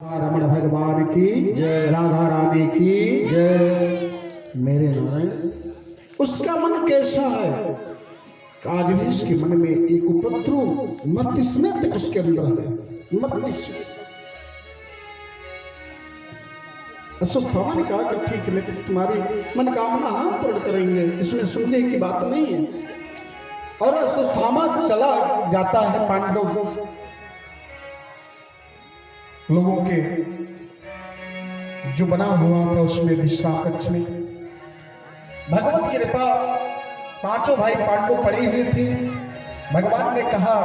रमण भगवान की जय, राधा रानी की जय। मेरे नारायण, उसका मन कैसा है? आज भी उसके मन में एक उपद्रव मस्तिष्क तक उसके अंदर है। मस्तिष्क अस्वस्थामा ने कहा कि ठीक है, तुम्हारी मनोकामना हम पूर्ण करेंगे, इसमें समझे की बात नहीं है। और अस्वस्थामा चला जाता है पांडव लोगों के जो बना हुआ था उसमें विश्राम कक्ष में। भगवत कृपा पांचों भाई पांडव पड़े हुए थे। भगवान ने कहा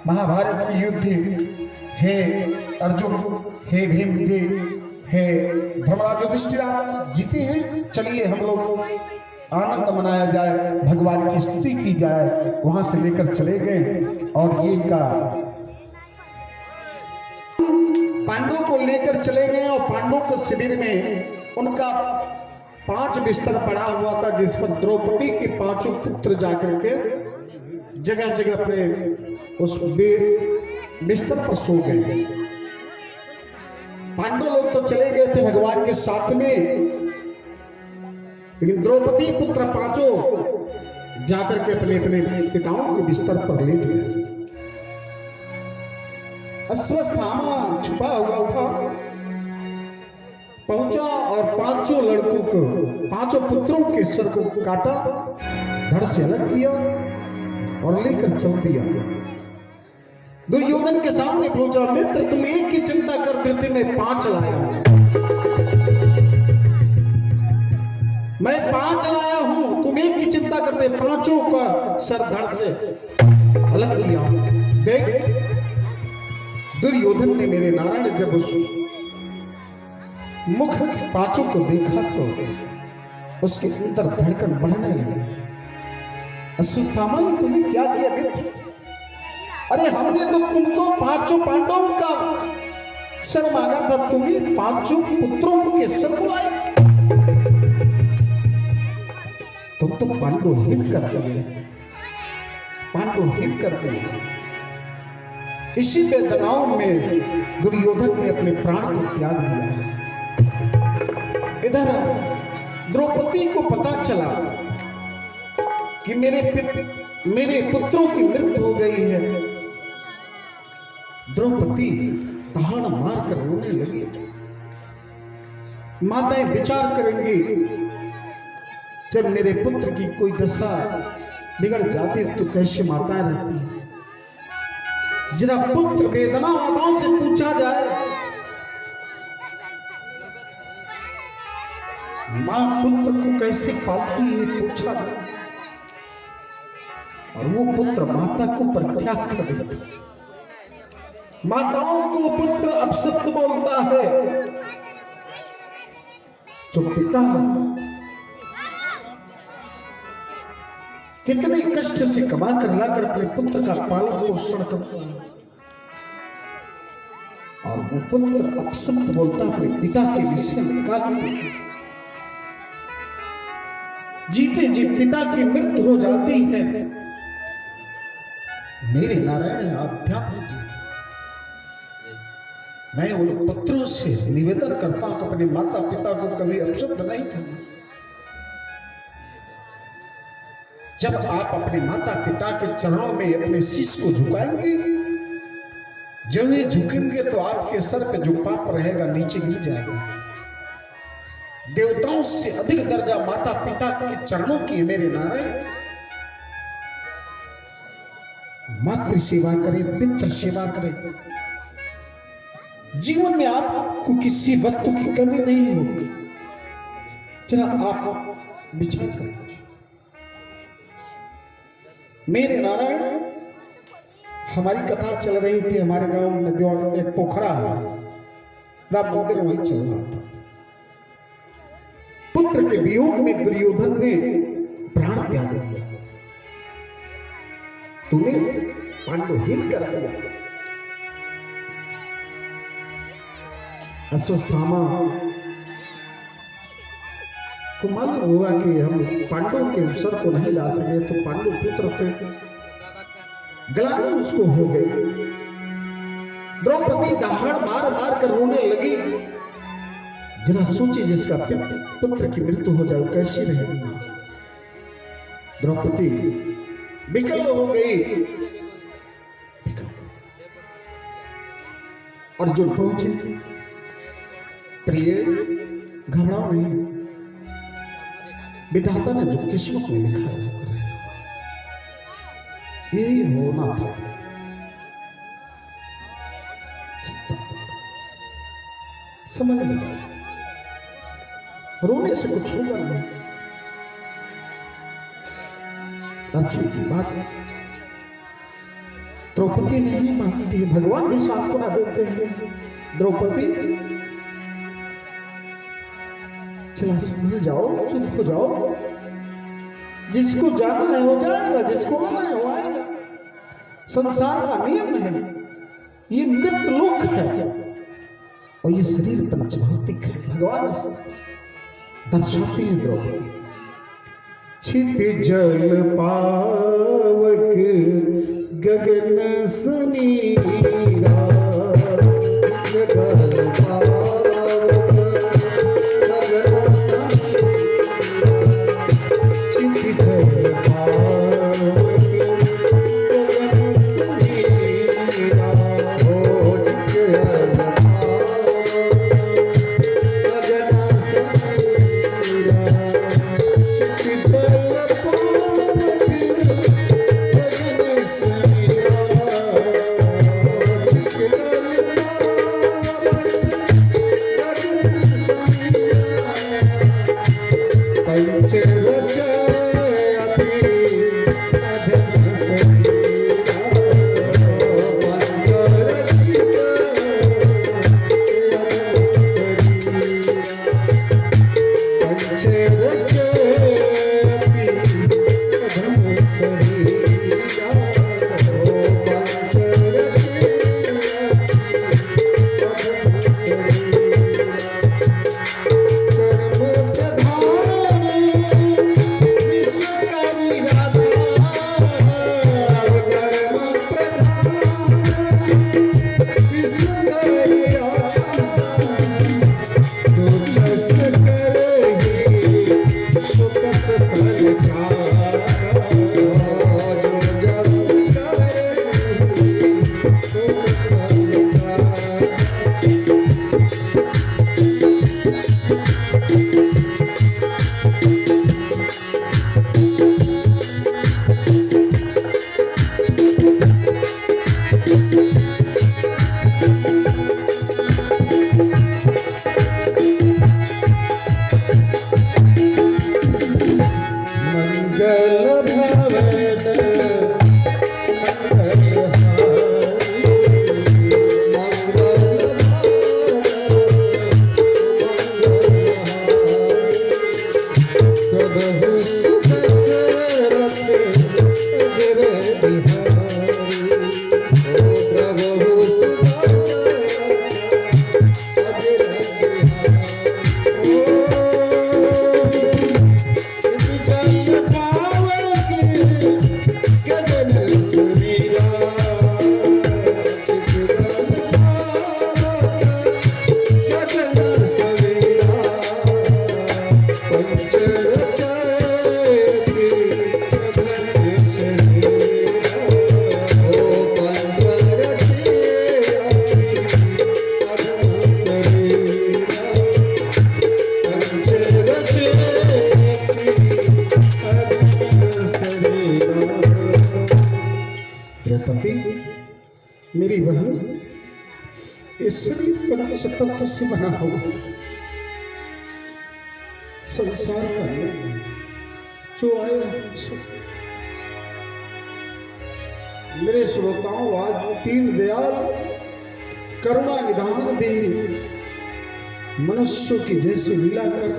महाभारत की युद्ध, हे अर्जुन, हे भीम जी, हे धर्मराज युधिष्ठिर जीते हैं, चलिए हम लोग आनंद मनाया जाए, भगवान की स्तुति की जाए। वहां से लेकर चले गए और ये इनका पांडवों को लेकर चले गए और पांडवों के शिविर में उनका 5 बिस्तर पड़ा हुआ था, जिस पर द्रौपदी के 5 पुत्र जाकर के जगह जगह पे उस बिस्तर पर सो गए। पांडव लोग तो चले गए थे भगवान के साथ में, लेकिन द्रौपदी पुत्र 5 जाकर के अपने अपने पिताओं के बिस्तर पर लेट गए। अस्वस्थामा छुपा हुआ था, पहुंचा और 5 लड़कों को, 5 पुत्रों के सर को काटा, धड़ से अलग किया और लेकर चल दिया। दुर्योधन के सामने पहुंचा, मित्र तुम एक की चिंता करते थे, मैं 5 लाया हूं, मैं 5 लाया हूं, तुम एक की चिंता करते, 5 का सर धड़ से अलग किया। देख दुर्योधन ने मेरे नारायण जब उस मुख 5 को देखा तो उसके अंदर धड़कन बढ़ने लगी। अस्वस्थामा ने तुमने क्या किया मित्र? अरे हमने तो तुमको 5 पांडवों का सर मांगा था, तुम्हें 5 पुत्रों के सर बुलाए, तुम तो पांडव हित कर दिए, पांडव हित कर दिए। इसी वेदनाओं में दुर्योधन ने अपने प्राण को त्याग दिया। इधर द्रौपदी को पता चला कि मेरे पुत्रों की मृत्यु हो गई है। द्रौपदी पहाड़ मार कर रोने लगी। माताएं विचार करेंगी, जब मेरे पुत्र की कोई दशा बिगड़ जाती तो कैसे माताएं रहती हैं। जरा पुत्र वेदना माताओं से पूछा जाए, मां पुत्र को कैसे पालती है पूछा जाए, और वो पुत्र माता को परित्याग कर देता। माताओं को पुत्र अपशब्द बोलता है, जो पिता कितने कष्ट से कमा कर लाकर अपने पुत्र का पालन पोषण करता है, और वो पुत्र अपशब्द बोलता अपने पिता के विषय में गाली। जीते जी पिता की मृत्यु हो जाती है। मेरे नारायण आप ध्यान दीजिए, मैं उन पुत्रों से निवेदन करता हूं कि अपने माता पिता को कभी अपशब्द नहीं करना। जब आप अपने माता पिता के चरणों में अपने शीश को झुकाएंगे, जब ये झुकेंगे तो आपके सर पे जो पाप रहेगा नीचे गिर जाएगा। देवताओं से अधिक दर्जा माता पिता के चरणों की मेरे नारायण। मातृ सेवा करें, पितृ सेवा करें, जीवन में आपको किसी वस्तु की कमी नहीं होगी। जरा आप विचार करें। मेरे नारायण, हमारी कथा चल रही थी, हमारे गांव में एक पोखरा है, राम मंदिर वहीं चल रहा था। पुत्र के वियोग में दुर्योधन ने प्राण त्याग दिया, तूने पांडवहीन कर दिया। अस्वस्थामा को मालूम हुआ कि हम पांडव के अवसर को नहीं ला सके, तो पांडव पुत्र पे ग्लानि उसको हो गई। द्रौपदी दहाड़ मार मार कर रोने लगी। जरा सोचिए, जिसका पुत्र की मृत्यु हो जाए कैसी रहेगी मां। द्रौपदी विकल हो गई। अर्जुन पहुंचे, प्रिय घबराओ नहीं, विधाता ने जो किस्मत में लिखा है यही होना था। समझ लो, रोने से कुछ होगा नहीं। अर्जुन की बात द्रौपदी नहीं मानती है। भगवान भी सांत्वना देते हैं, द्रौपदी चला समझ जाओ, चुप हो जाओ। जिसको जाना है हो जाएगा, जिसको आना है वो आएगा। संसार का नियम है, ये मृत लोक है और ये शरीर पंचभौतिक है। भगवान दर्शाते हैं द्रौपदी। छित जल पावक गगन समीरा, गगन पावक गगन मेरी बहन इस शरीर पंच तत्व से बना हुआ संसार का जो आया मेरे श्रोताओं, आज तीन दयाल करुणा निधान भी मनुष्यों की जैसी लीला कर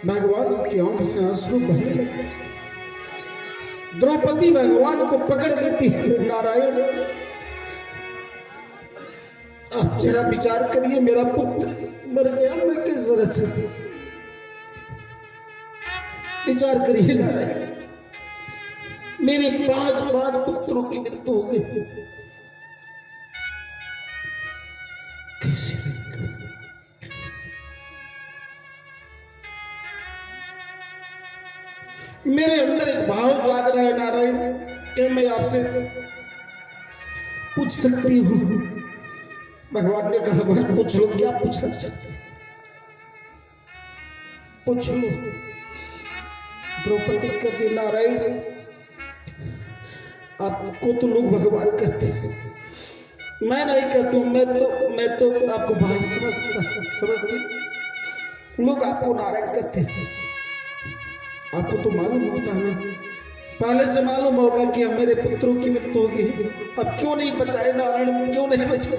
भगवान की आंख से आंसू बहने लगे। द्रौपदी भगवान को पकड़ लेती है। नारायण, आप जरा विचार करिए, मेरा पुत्र मर गया, मैं किस तरह से विचार करिए। नारायण, मेरे पांच पुत्रों की मृत्यु हो गई। मेरे अंदर एक भाव जाग रहा है नारायण, क्या मैं आपसे पूछ सकती हूँ? भगवान ने कहा पूछ लो, क्या पूछना चाहते हैं पूछ लो। द्रौपदी कहती नारायण आपको तो लोग भगवान कहते हैं, मैं नहीं कहती हूँ, मैं तो आपको भाई समझती, लोग आपको नारायण कहते हैं। आपको तो मालूम होता है ना, पहले से मालूम होगा कि अब मेरे पुत्रों की मृत्यु होगी, अब क्यों नहीं बचाए नारायण, क्यों नहीं बचाए?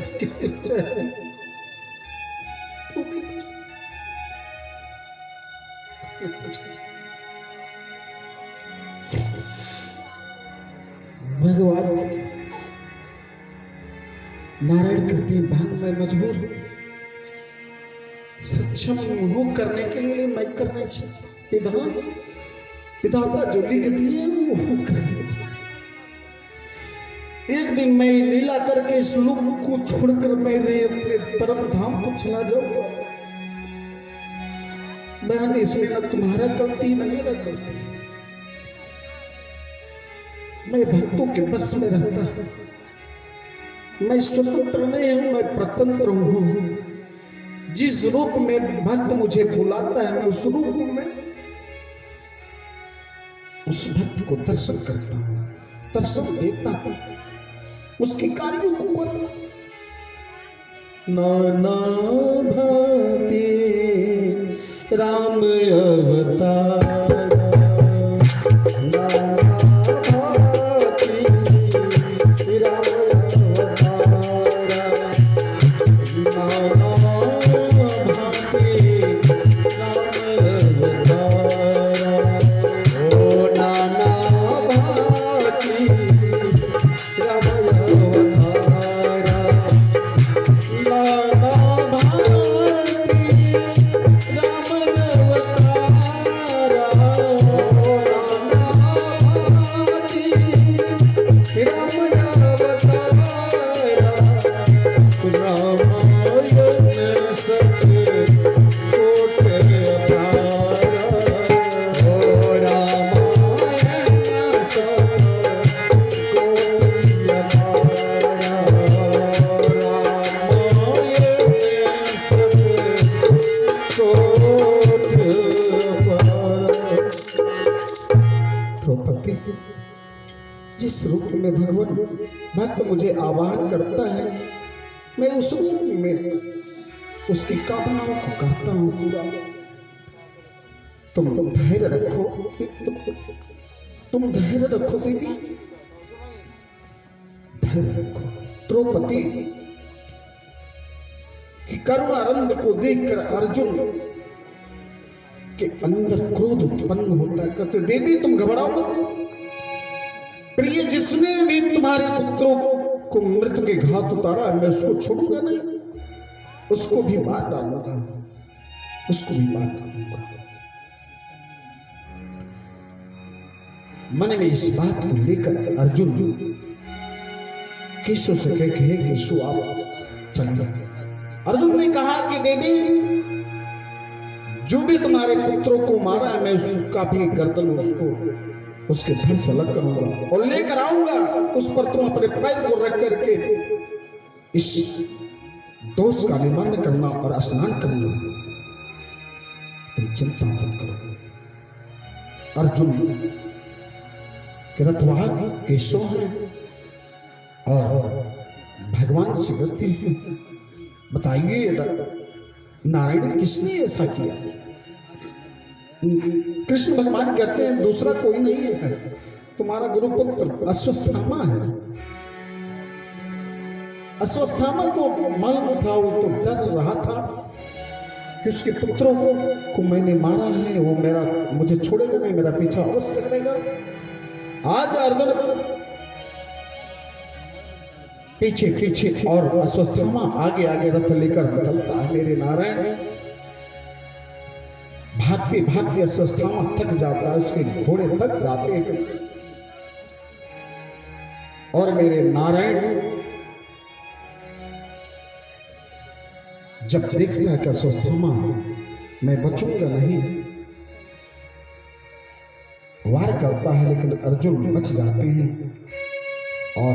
भगवान नारायण कहते हैं भाग मैं मजबूर हूं, सक्षम हूं करने के लिए, मैं करना चाहता, पिताता जो लिख दिए वो करेंगे। एक दिन मैं लीला करके इस लोक को छोड़कर मैं अपने परम धाम को चला जाऊंगा। बहन इसमें न तुम्हारा गलती न मेरा गलती, मैं भक्तों के बस में रहता हूं, मैं स्वतंत्र नहीं हूं, मैं प्रतंत्र हूं। जिस रूप में भक्त मुझे बुलाता है मैं उस रूप में उस भक्त को दर्शन करता हूं, दर्शन देता हूं, उसके कार्यों को करता। नाना भांति राम अवतार, जिस रूप में भगवान भक्त मुझे आह्वान करता है मैं उस रूप में उसकी कामनाओं को करता हूं पूरा। तुम धैर्य रखो, तुम धैर्य रखो देवी, धैर्य रखो। द्रौपदी की करुणानंद को देखकर अर्जुन के अंदर क्रोध उत्पन्न होता है। कहते देवी तुम घबराओ मत, प्रिय जिसने भी तुम्हारे पुत्रों को मृत्यु के घात उतारा मैं उसको छोड़ूंगा नहीं, उसको भी मार डालूंगा, उसको भी मार डालूंगा। मन में इस बात को लेकर अर्जुन केशव से कह के केशव आप चले जाओ। अर्जुन ने कहा कि देवी जो भी तुम्हारे पुत्रों को मारा है मैं उसका भी गर्दन उसको उसके धड़ से अलग करूंगा और लेकर आऊंगा, उस पर तुम अपने पैर को रख करके इस दोष का निवारण करना और स्नान करना, तुम चिंता मत करो। अर्जुन के रथवाहक केशव है और भगवान से कहते हैं बताइए नारायण किसने ऐसा किया? कृष्ण भगवान कहते हैं दूसरा कोई नहीं है, तुम्हारा गुरुपुत्र अश्वत्थामा है। अश्वत्थामा को मालूम था, वो तो डर रहा था कि उसके पुत्रों को मैंने मारा है, वो मुझे छोड़ेगा नहीं, मेरा पीछा अवश्य करेगा। आज अर्जुन पीछे पीछे और अश्वत्थामा आगे आगे रथ लेकर निकलता है। मेरे नारायण भागते भागते अश्वत्थामा थक जाता है, उसके घोड़े थक जाते हैं और मेरे नारायण जब देखता है कि अश्वत्थामा मैं बचूंगा नहीं, वार करता है लेकिन अर्जुन बच जाते हैं और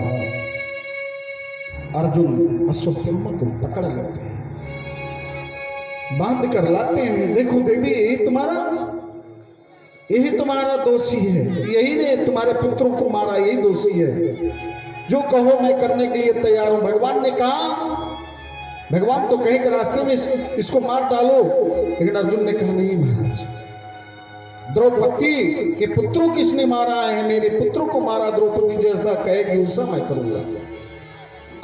अर्जुन अश्वत्थामा को पकड़ लेते हैं, बांध कर लाते हैं। देखो देवी, यही तुम्हारा दोषी है, यही ने तुम्हारे पुत्रों को मारा, यही दोषी है। जो कहो मैं करने के लिए तैयार हूं। भगवान ने कहा, भगवान तो कहे कि रास्ते में इसको मार डालो, लेकिन अर्जुन ने कहा नहीं महाराज, द्रौपदी के पुत्रों किसने मारा है? मेरे पुत्रों को मारा। द्रौपदी जैसा कहेगी वैसा मैं करूंगा।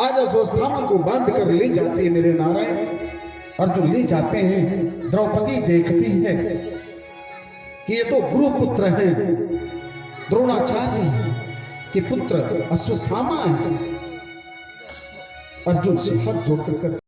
आज अश्वत्थामा को बांध कर ले जाते हैं मेरे नारायण, अर्जुन ले जाते हैं। द्रौपदी देखती है कि ये तो गुरुपुत्र हैं, द्रोणाचार्य के पुत्र अश्वत्थामा है। अर्जुन से हाथ जोड़कर